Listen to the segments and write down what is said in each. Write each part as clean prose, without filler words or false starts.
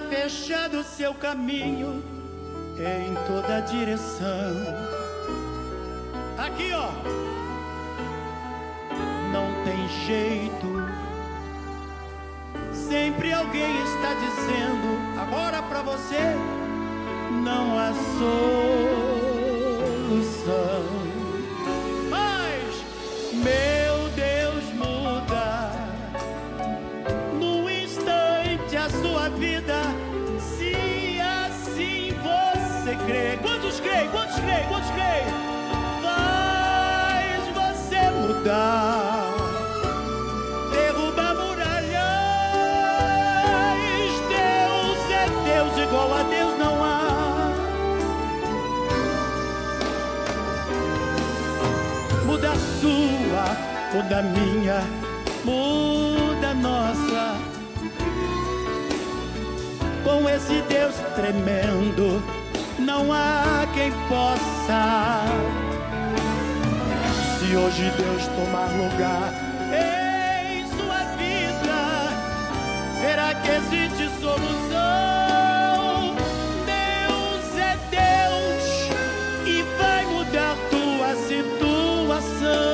fechado seu caminho em toda direção. Aqui, ó, não tem jeito. Sempre alguém está dizendo: agora pra você não há solução. Mas meu Deus muda num instante a sua vida, se assim você crê. Quantos creem? Quantos creem? Quantos creem? Faz você mudar, derruba muralhas. Deus é Deus, igual a Deus não há. Muda a sua, muda a minha, muda a nossa. Com esse Deus tremendo, não há quem possa. Se hoje Deus tomar lugar em sua vida, verá que existe solução. Deus é Deus e vai mudar tua situação.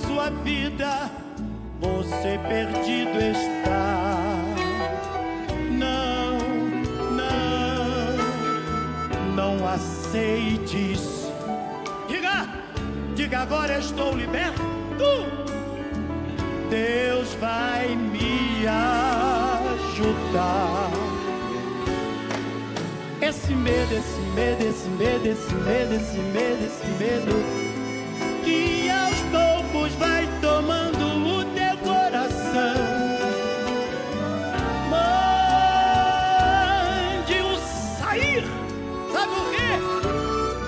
Sua vida, você perdido está. Não, não aceites. Diga agora: estou liberto. Deus vai me ajudar. Esse medo, esse medo, esse medo, esse medo, esse medo, esse medo que aos poucos vai tomando o teu coração. Mande-o sair. Sabe por quê?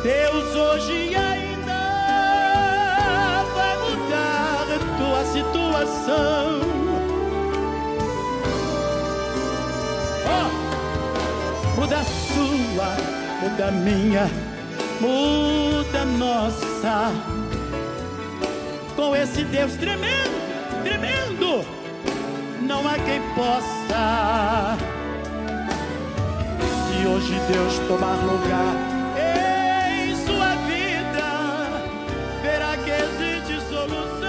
Deus hoje ainda vai mudar a tua situação. Muda a sua, muda a minha, muda a nossa. Com esse Deus tremendo, tremendo, não há quem possa. Se hoje Deus tomar lugar em sua vida, verá que existe solução.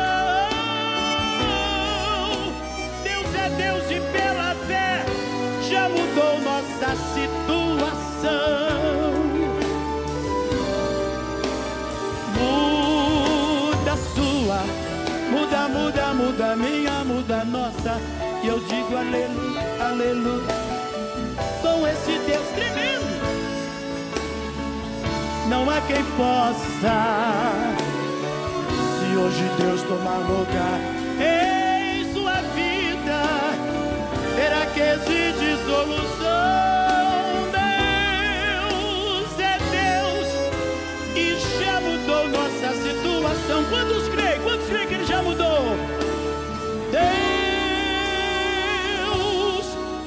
Deus é Deus e pela fé já mudou nossa situação. Muda, muda, muda a minha, muda a nossa. E eu digo aleluia, aleluia. Com esse Deus tremendo, não há quem possa. Se hoje Deus tomar lugar em sua vida, verá que existe solução. Deus é Deus e já mudou nossa situação. Quantos creem? Quantos creem que Ele já mudou? Deus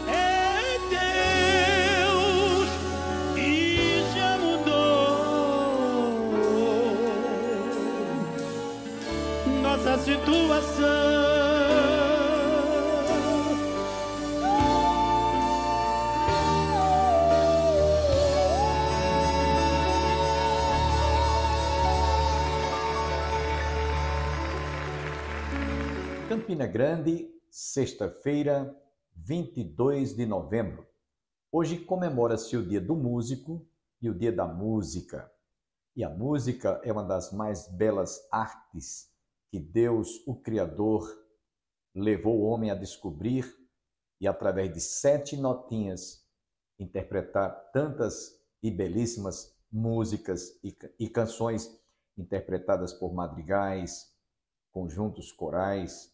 é Deus e já mudou nossa situação. Campina Grande, sexta-feira, 22 de novembro. Hoje comemora-se o Dia do Músico e o Dia da Música. E a música é uma das mais belas artes que Deus, o Criador, levou o homem a descobrir e, através de 7 notinhas, interpretar tantas e belíssimas músicas e canções interpretadas por madrigais, conjuntos corais,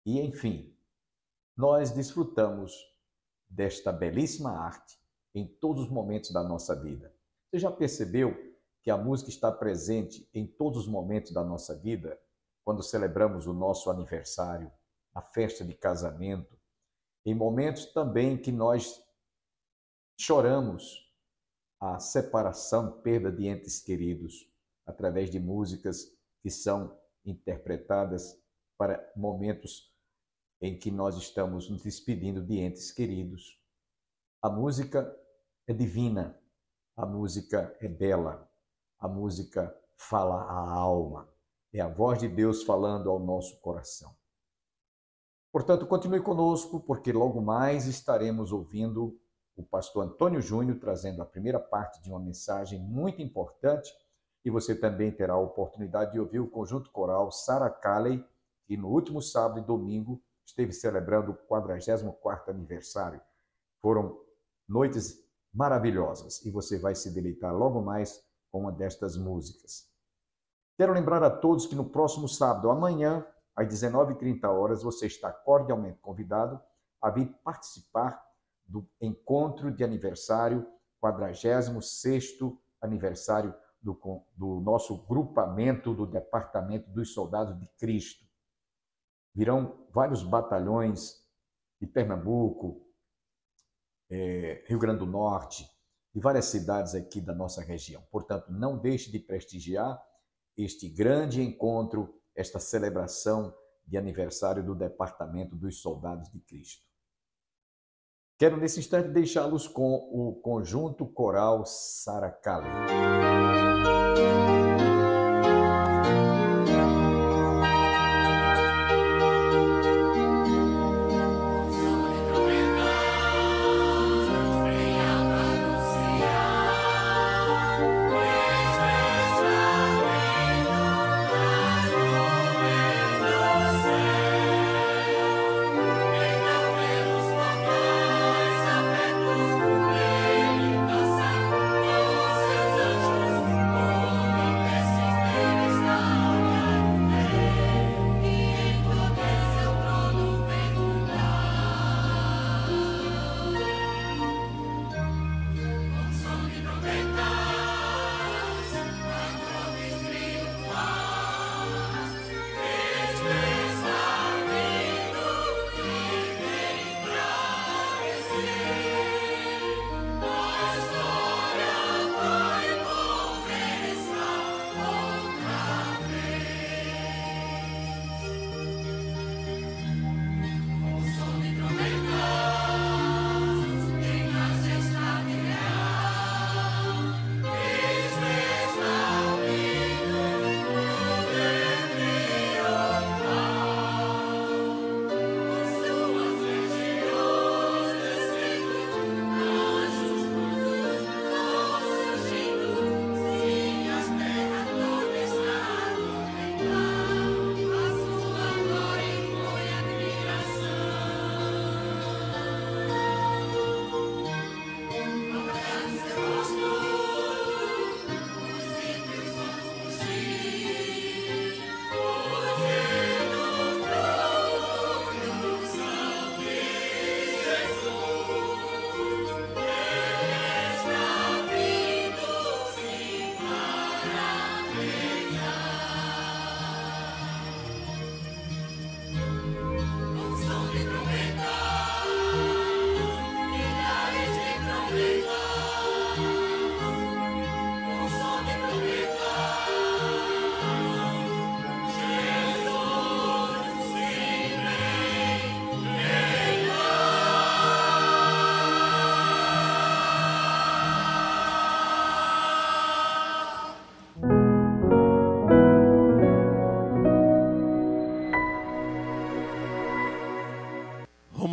E, enfim, nós desfrutamos desta belíssima arte em todos os momentos da nossa vida. Você já percebeu que a música está presente em todos os momentos da nossa vida? Quando celebramos o nosso aniversário, a festa de casamento, em momentos também que nós choramos a separação, perda de entes queridos, através de músicas que são interpretadas para momentos em que nós estamos nos despedindo de entes queridos. A música é divina, a música é bela, a música fala à alma, é a voz de Deus falando ao nosso coração. Portanto, continue conosco, porque logo mais estaremos ouvindo o pastor Antônio Júnior trazendo a primeira parte de uma mensagem muito importante, e você também terá a oportunidade de ouvir o conjunto coral Sarah Calley, que no último sábado e domingo esteve celebrando o 44º aniversário. Foram noites maravilhosas e você vai se deleitar logo mais com uma destas músicas. Quero lembrar a todos que no próximo sábado, amanhã, às 19h30, você está cordialmente convidado a vir participar do encontro de aniversário, 46º aniversário do nosso grupamento do Departamento dos Soldados de Cristo. Virão vários batalhões de Pernambuco, Rio Grande do Norte, de várias cidades aqui da nossa região. Portanto, não deixe de prestigiar este grande encontro, esta celebração de aniversário do Departamento dos Soldados de Cristo. Quero, nesse instante, deixá-los com o conjunto coral Sarah Calley.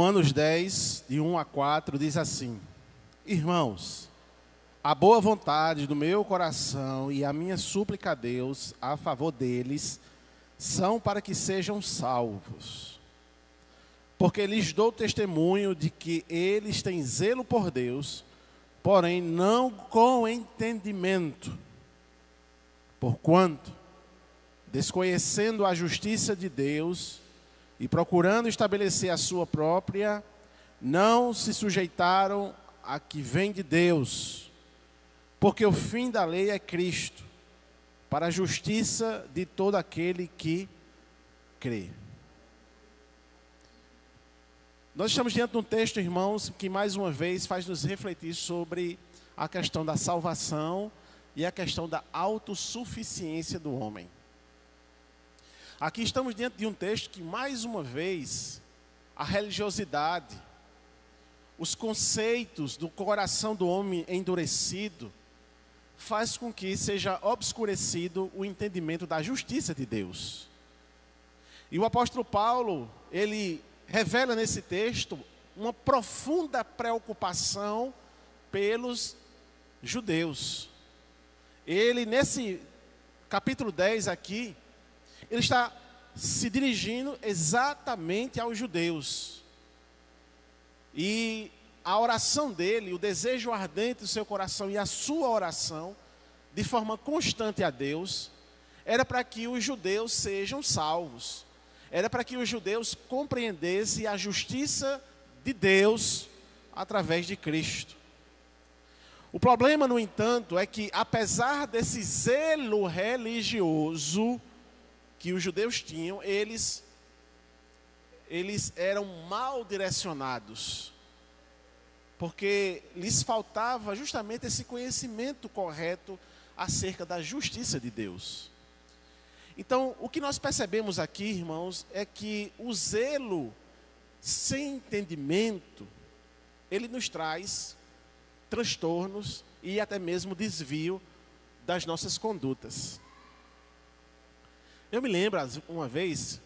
Romanos 10, de 1 a 4, diz assim: Irmãos, a boa vontade do meu coração e a minha súplica a Deus a favor deles são para que sejam salvos. Porque lhes dou testemunho de que eles têm zelo por Deus, porém não com entendimento. Porquanto, desconhecendo a justiça de Deus e procurando estabelecer a sua própria, não se sujeitaram a que vem de Deus, porque o fim da lei é Cristo, para a justiça de todo aquele que crê. Nós estamos diante de um texto, irmãos, que mais uma vez faz nos refletir sobre a questão da salvação e a questão da autossuficiência do homem. Aqui estamos diante de um texto que, mais uma vez, a religiosidade, os conceitos do coração do homem endurecido, faz com que seja obscurecido o entendimento da justiça de Deus. E o apóstolo Paulo, ele revela nesse texto uma profunda preocupação pelos judeus. Ele, nesse capítulo 10 aqui, ele está se dirigindo exatamente aos judeus. E a oração dele, o desejo ardente do seu coração e a sua oração, de forma constante a Deus, era para que os judeus sejam salvos. Era para que os judeus compreendessem a justiça de Deus através de Cristo. O problema, no entanto, é que apesar desse zelo religioso que os judeus tinham, eles eram mal direcionados, porque lhes faltava justamente esse conhecimento correto acerca da justiça de Deus. Então, o que nós percebemos aqui, irmãos, é que o zelo sem entendimento, ele nos traz transtornos e até mesmo desvio das nossas condutas. Eu me lembro, uma vez,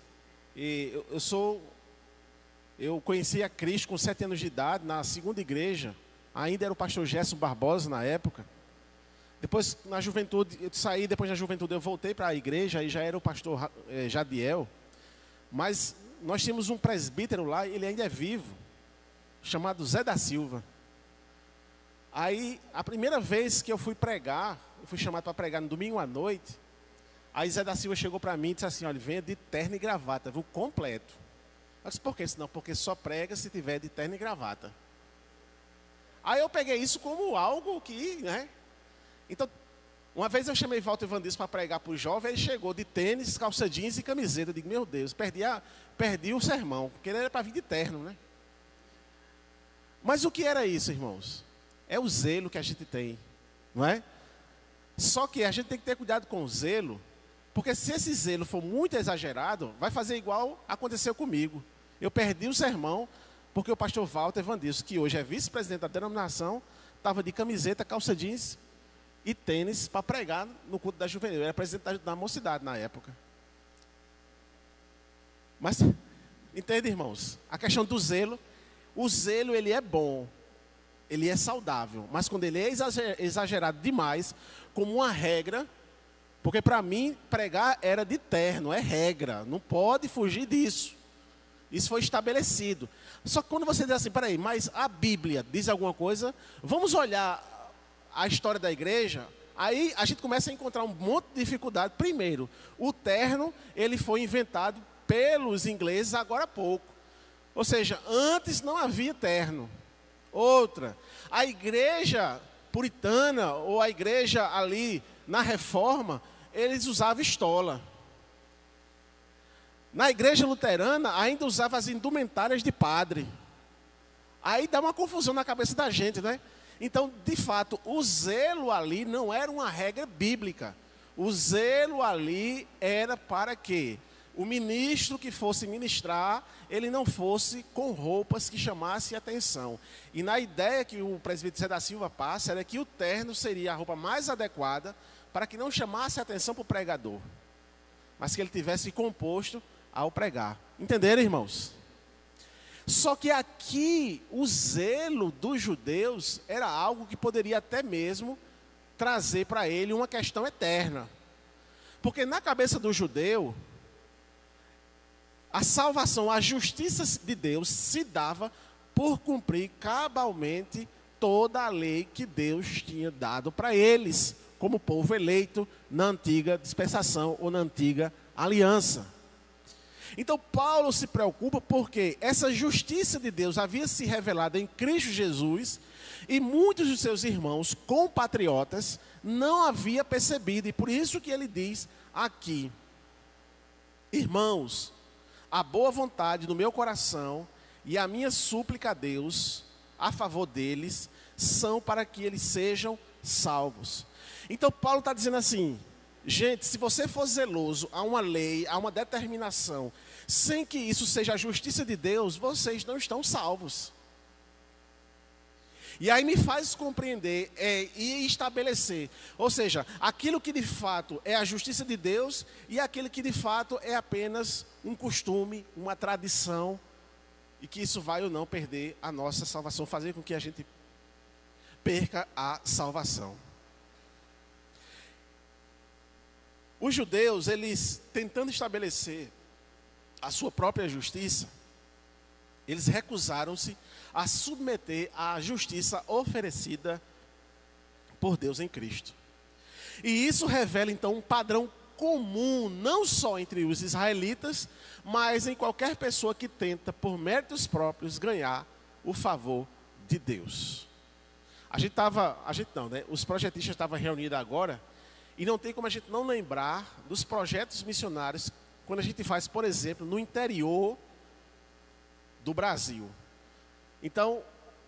eu conheci a Cristo com 7 anos de idade, na segunda igreja, ainda era o pastor Gerson Barbosa na época. Depois, na juventude, eu saí, depois da juventude eu voltei para a igreja, aí já era o pastor Jadiel. Mas nós tínhamos um presbítero lá, ele ainda é vivo, chamado Zé da Silva. Aí, a primeira vez que eu fui pregar, eu fui chamado para pregar no domingo à noite, aí Zé da Silva chegou para mim e disse assim, olha, venha de terno e gravata, viu, completo. Eu disse, por quê? Não, porque só prega se tiver de terno e gravata. Aí eu peguei isso como algo que, né? Então, uma vez eu chamei Walter Vandis para pregar para o jovem, ele chegou de tênis, calça jeans e camiseta. Eu digo, meu Deus, perdi o sermão, porque ele era para vir de terno, né? Mas o que era isso, irmãos? É o zelo que a gente tem, não é? Só que a gente tem que ter cuidado com o zelo, porque se esse zelo for muito exagerado, vai fazer igual aconteceu comigo. Eu perdi o sermão, porque o pastor Walter Vandis, que hoje é vice-presidente da denominação, estava de camiseta, calça jeans e tênis para pregar no culto da juvenil. Eu era presidente da mocidade na época. Mas, entende, irmãos? A questão do zelo, o zelo ele é bom, ele é saudável, mas quando ele é exagerado demais, como uma regra, porque para mim pregar era de terno, é regra, não pode fugir disso. Isso foi estabelecido. Só que quando você diz assim, peraí, mas a Bíblia diz alguma coisa, vamos olhar a história da igreja, aí a gente começa a encontrar um monte de dificuldade. Primeiro, o terno, ele foi inventado pelos ingleses agora há pouco. Ou seja, antes não havia terno. Outra, a igreja puritana, ou a igreja ali na Reforma, eles usavam estola. Na igreja luterana, ainda usava as indumentárias de padre. Aí dá uma confusão na cabeça da gente, né? Então, de fato, o zelo ali não era uma regra bíblica. O zelo ali era para que o ministro que fosse ministrar, ele não fosse com roupas que chamassem atenção. E na ideia que o presbítero Zé da Silva passa, era que o terno seria a roupa mais adequada para que não chamasse atenção para o pregador, mas que ele tivesse composto ao pregar. Entenderam, irmãos? Só que aqui, o zelo dos judeus era algo que poderia até mesmo trazer para ele uma questão eterna. Porque na cabeça do judeu, a salvação, a justiça de Deus se dava por cumprir cabalmente toda a lei que Deus tinha dado para eles, como povo eleito na antiga dispensação ou na antiga aliança. Então Paulo se preocupa porque essa justiça de Deus havia se revelado em Cristo Jesus e muitos dos seus irmãos compatriotas não havia percebido. E por isso que ele diz aqui: irmãos, a boa vontade do meu coração e a minha súplica a Deus a favor deles são para que eles sejam salvos. Então Paulo está dizendo assim: gente, se você for zeloso a uma lei, a uma determinação, sem que isso seja a justiça de Deus, vocês não estão salvos. E aí me faz compreender e estabelecer, ou seja, aquilo que de fato é a justiça de Deus e aquilo que de fato é apenas um costume, uma tradição, e que isso vai ou não perder a nossa salvação, fazer com que a gente perca a salvação. Os judeus, eles tentando estabelecer a sua própria justiça, eles recusaram-se a submeter à justiça oferecida por Deus em Cristo. E isso revela então um padrão comum, não só entre os israelitas, mas em qualquer pessoa que tenta, por méritos próprios, ganhar o favor de Deus. Os projetistas estavam reunidos agora, e não tem como a gente não lembrar dos projetos missionários, quando a gente faz, por exemplo, no interior do Brasil. Então,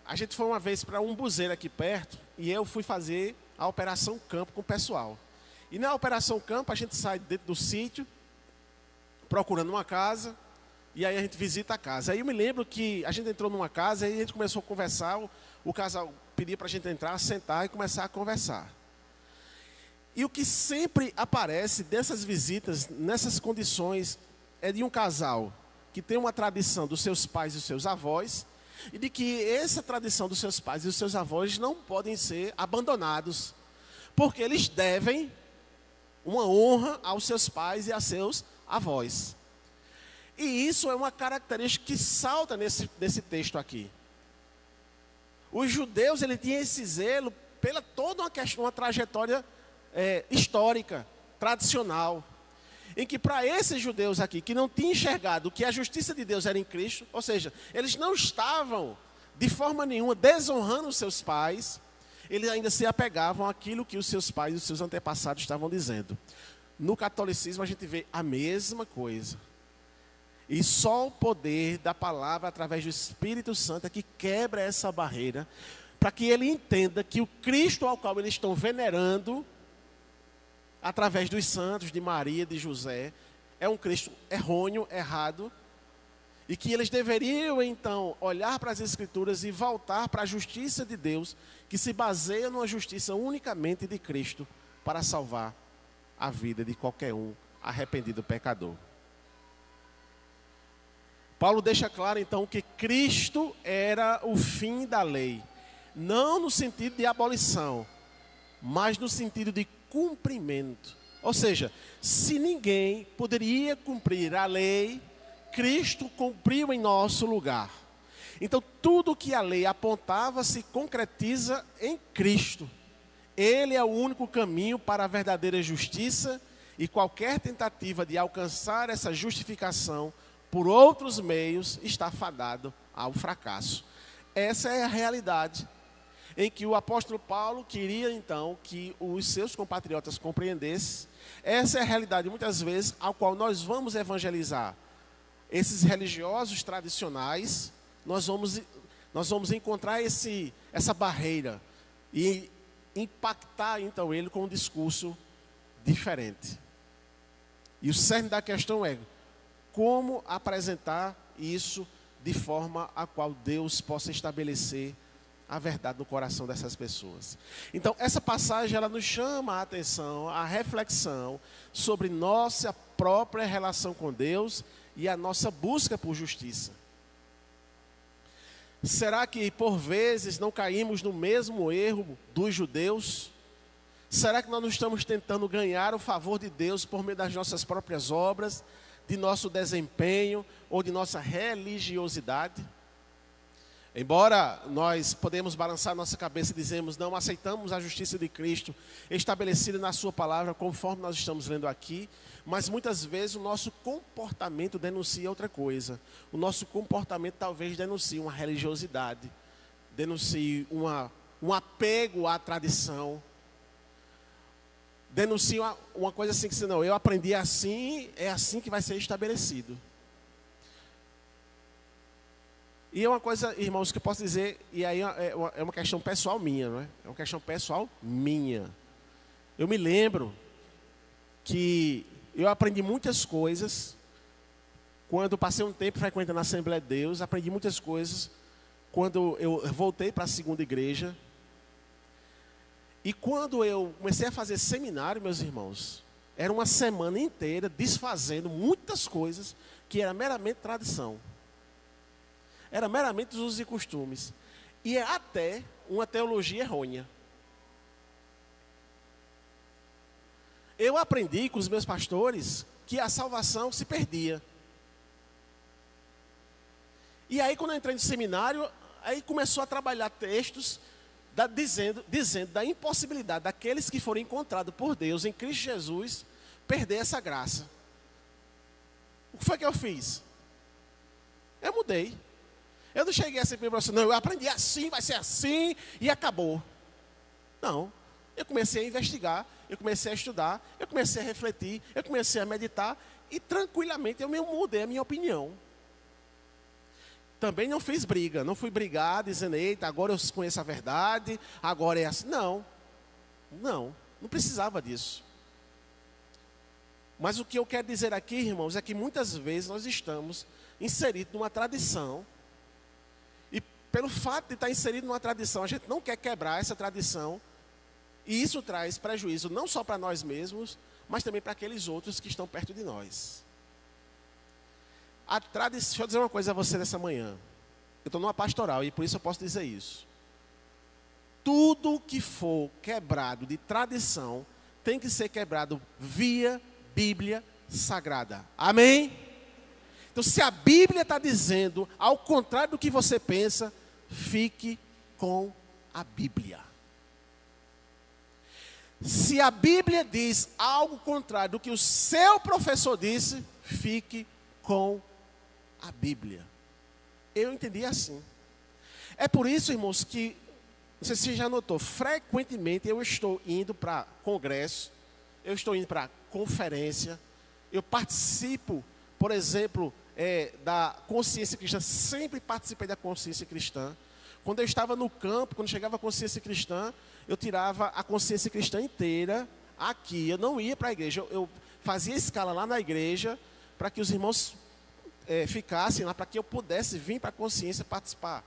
a gente foi uma vez para um buzeiro aqui perto, e eu fui fazer a Operação Campo com o pessoal. E na Operação Campo, a gente sai dentro do sítio, procurando uma casa, e aí a gente visita a casa. Aí eu me lembro que a gente entrou numa casa, e a gente começou a conversar, o casal pedia para a gente entrar, sentar e começar a conversar. E o que sempre aparece dessas visitas, nessas condições, é de um casal que tem uma tradição dos seus pais e dos seus avós, e de que essa tradição dos seus pais e dos seus avós não podem ser abandonados, porque eles devem uma honra aos seus pais e a seus avós. E isso é uma característica que salta nesse texto aqui. Os judeus, ele tinha esse zelo pela toda uma trajetória histórica, tradicional, em que para esses judeus aqui, que não tinham enxergado que a justiça de Deus era em Cristo, ou seja, eles não estavam de forma nenhuma desonrando os seus pais, eles ainda se apegavam àquilo que os seus pais e os seus antepassados estavam dizendo. No catolicismo a gente vê a mesma coisa. E só o poder da palavra através do Espírito Santo é que quebra essa barreira, para que ele entenda que o Cristo ao qual eles estão venerando, através dos santos, de Maria, de José, é um Cristo errôneo, errado, e que eles deveriam então olhar para as Escrituras e voltar para a justiça de Deus, que se baseia numa justiça unicamente de Cristo, para salvar a vida de qualquer um arrependido pecador. Paulo deixa claro então que Cristo era o fim da lei, não no sentido de abolição, mas no sentido de cumprimento. Ou seja, se ninguém poderia cumprir a lei, Cristo cumpriu em nosso lugar. Então tudo que a lei apontava se concretiza em Cristo. Ele é o único caminho para a verdadeira justiça, e qualquer tentativa de alcançar essa justificação por outros meios está fadado ao fracasso. Essa é a realidade em que o apóstolo Paulo queria então que os seus compatriotas compreendessem. Essa é a realidade muitas vezes ao qual nós vamos evangelizar. Esses religiosos tradicionais, nós vamos encontrar essa barreira e impactar então ele com um discurso diferente. E o cerne da questão é como apresentar isso de forma a qual Deus possa estabelecer a verdade no coração dessas pessoas. Então, essa passagem, ela nos chama a atenção, a reflexão sobre nossa própria relação com Deus e a nossa busca por justiça. Será que, por vezes, não caímos no mesmo erro dos judeus? Será que nós não estamos tentando ganhar o favor de Deus por meio das nossas próprias obras, de nosso desempenho ou de nossa religiosidade? Embora nós podemos balançar nossa cabeça e dizemos, não aceitamos a justiça de Cristo estabelecida na sua palavra, conforme nós estamos lendo aqui, mas muitas vezes o nosso comportamento denuncia outra coisa. O nosso comportamento talvez denuncie uma religiosidade, denuncie um apego à tradição, denuncie uma coisa assim que, não, eu aprendi assim, é assim que vai ser estabelecido. E é uma coisa, irmãos, que eu posso dizer, e aí é uma questão pessoal minha, não é? É uma questão pessoal minha. Eu me lembro que eu aprendi muitas coisas quando passei um tempo frequentando a Assembleia de Deus, aprendi muitas coisas quando eu voltei para a segunda igreja. E quando eu comecei a fazer seminário, meus irmãos, era uma semana inteira desfazendo muitas coisas que era meramente tradição. Era meramente os usos e costumes. E é até uma teologia errônea. Eu aprendi com os meus pastores que a salvação se perdia. E aí, quando eu entrei no seminário, aí começou a trabalhar textos dizendo da impossibilidade daqueles que foram encontrados por Deus em Cristo Jesus perder essa graça. O que foi que eu fiz? Eu mudei. Eu não cheguei a ser assim, não, eu aprendi assim, vai ser assim, e acabou. Não, eu comecei a investigar, eu comecei a estudar, eu comecei a refletir, eu comecei a meditar, e tranquilamente eu mudei a minha opinião. Também não fiz briga, não fui brigar dizendo, eita, agora eu conheço a verdade, agora é assim. Não precisava disso. Mas o que eu quero dizer aqui, irmãos, é que muitas vezes nós estamos inseridos numa tradição, e pelo fato de estar inserido numa tradição, a gente não quer quebrar essa tradição, e isso traz prejuízo não só para nós mesmos, mas também para aqueles outros que estão perto de nós. Deixa eu dizer uma coisa a você nessa manhã. Eu estou numa pastoral e por isso eu posso dizer isso. Tudo que for quebrado de tradição tem que ser quebrado via Bíblia Sagrada. Amém? Então, se a Bíblia está dizendo ao contrário do que você pensa, fique com a Bíblia. Se a Bíblia diz algo contrário do que o seu professor disse, fique com a Bíblia. Eu entendi assim. É por isso, irmãos, que, não sei se você já notou, frequentemente eu estou indo para congresso, eu estou indo para conferência, eu participo, por exemplo, da consciência cristã, sempre participei da consciência cristã. Quando eu estava no campo, quando chegava a consciência cristã, eu tirava a consciência cristã inteira aqui. Eu não ia para a igreja, eu fazia escala lá na igreja, para que os irmãos ficassem lá, para que eu pudesse vir para a consciência participar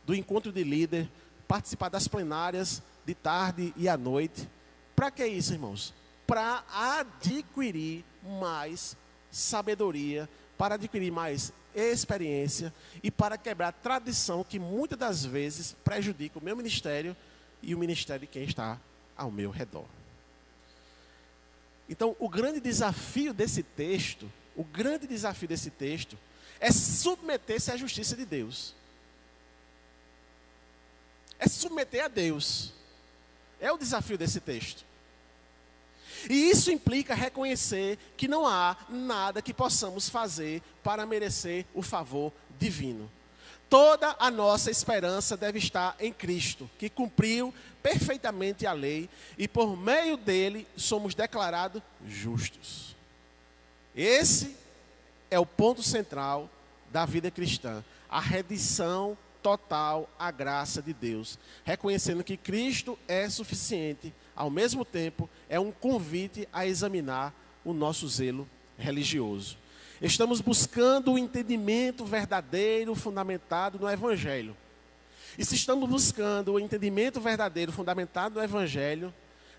do encontro de líder, participar das plenárias de tarde e à noite. Para que isso, irmãos? Para adquirir mais sabedoria, para adquirir mais experiência e para quebrar a tradição que muitas das vezes prejudica o meu ministério e o ministério de quem está ao meu redor. Então, o grande desafio desse texto é submeter-se à justiça de Deus. É submeter a Deus. É o desafio desse texto. E isso implica reconhecer que não há nada que possamos fazer para merecer o favor divino. Toda a nossa esperança deve estar em Cristo, que cumpriu perfeitamente a lei e por meio dele somos declarados justos. Esse é o ponto central da vida cristã, a redenção total à graça de Deus, reconhecendo que Cristo é suficiente, ao mesmo tempo é um convite a examinar o nosso zelo religioso. Estamos buscando o entendimento verdadeiro, fundamentado no Evangelho. E se estamos buscando o entendimento verdadeiro, fundamentado no Evangelho,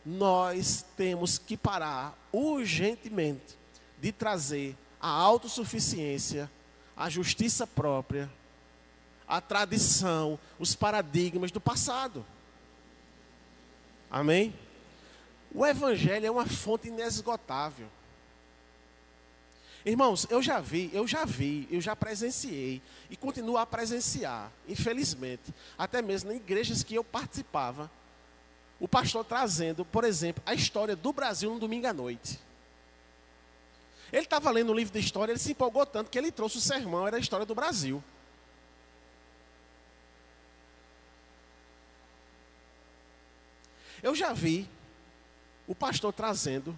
nós temos que parar urgentemente de trazer a autossuficiência, a justiça própria, a tradição, os paradigmas do passado. Amém? O Evangelho é uma fonte inesgotável. Irmãos, eu já presenciei e continuo a presenciar, infelizmente, até mesmo em igrejas que eu participava, o pastor trazendo, por exemplo, a história do Brasil no domingo à noite. Ele estava lendo um livro de história, ele se empolgou tanto que ele trouxe o sermão, era a história do Brasil. Eu já vi o pastor trazendo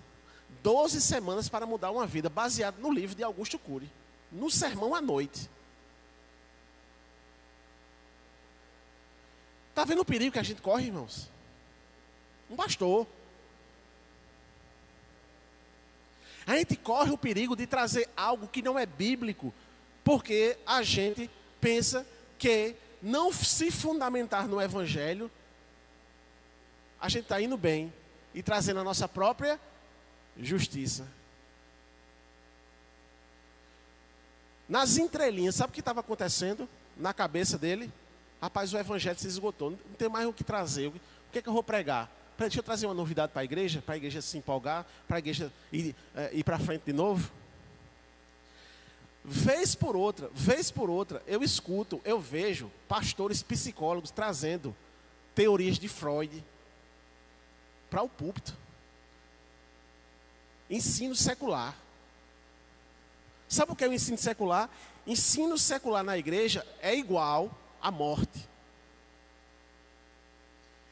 12 semanas para mudar uma vida, baseado no livro de Augusto Cury, no sermão à noite. Está vendo o perigo que a gente corre, irmãos? Um pastor. A gente corre o perigo de trazer algo que não é bíblico, porque a gente pensa que não se fundamentar no Evangelho, a gente está indo bem e trazendo a nossa própria justiça. Nas entrelinhas, sabe o que estava acontecendo na cabeça dele? Rapaz, o Evangelho se esgotou, não tem mais o que trazer. O que é que eu vou pregar? Deixa eu trazer uma novidade para a igreja se empolgar, para a igreja ir para frente de novo. Vez por outra, eu escuto, eu vejo pastores psicólogos trazendo teorias de Freud para o púlpito. Ensino secular. Sabe o que é o ensino secular? Ensino secular na igreja é igual à morte.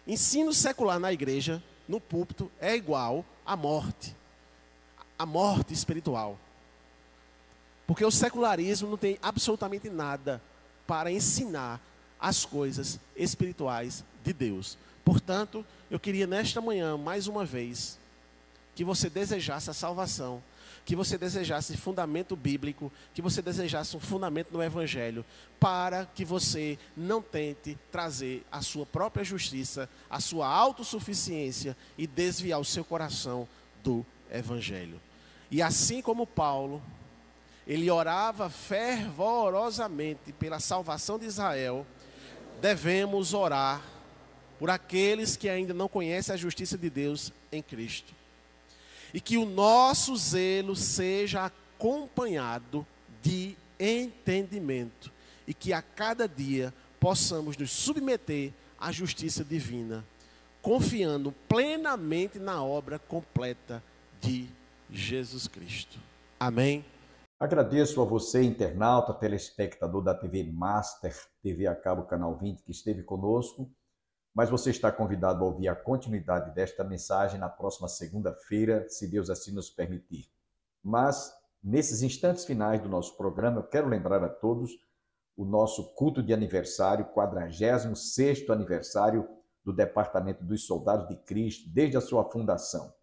Ensino secular na igreja, no púlpito, é igual à morte. A morte espiritual. Porque o secularismo não tem absolutamente nada para ensinar as coisas espirituais de Deus. Portanto, eu queria nesta manhã, mais uma vez, que você desejasse a salvação, que você desejasse fundamento bíblico, que você desejasse um fundamento no Evangelho, para que você não tente trazer a sua própria justiça, a sua autossuficiência e desviar o seu coração do Evangelho. E assim como Paulo, ele orava fervorosamente pela salvação de Israel, devemos orar por aqueles que ainda não conhecem a justiça de Deus em Cristo. E que o nosso zelo seja acompanhado de entendimento. E que a cada dia possamos nos submeter à justiça divina, confiando plenamente na obra completa de Jesus Cristo. Amém? Agradeço a você, internauta, telespectador da TV Master, TV a cabo, canal 20, que esteve conosco. Mas você está convidado a ouvir a continuidade desta mensagem na próxima segunda-feira, se Deus assim nos permitir. Mas, nesses instantes finais do nosso programa, eu quero lembrar a todos o nosso culto de aniversário, 46º aniversário do Departamento dos Soldados de Cristo, desde a sua fundação.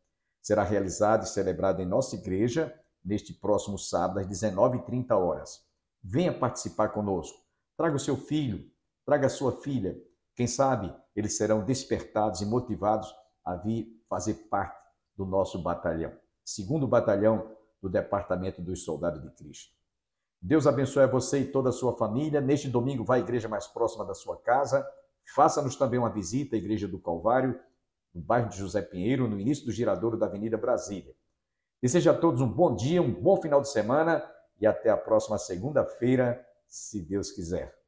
Será realizado e celebrado em nossa igreja, neste próximo sábado, às 19h30. Venha participar conosco. Traga o seu filho, traga a sua filha. Quem sabe eles serão despertados e motivados a vir fazer parte do nosso batalhão. 2º Batalhão do Departamento dos Soldados de Cristo. Deus abençoe a você e toda a sua família. Neste domingo, vá à igreja mais próxima da sua casa. Faça-nos também uma visita à Igreja do Calvário, no bairro de José Pinheiro, no início do giradouro da Avenida Brasília. Desejo a todos um bom dia, um bom final de semana e até a próxima segunda-feira, se Deus quiser.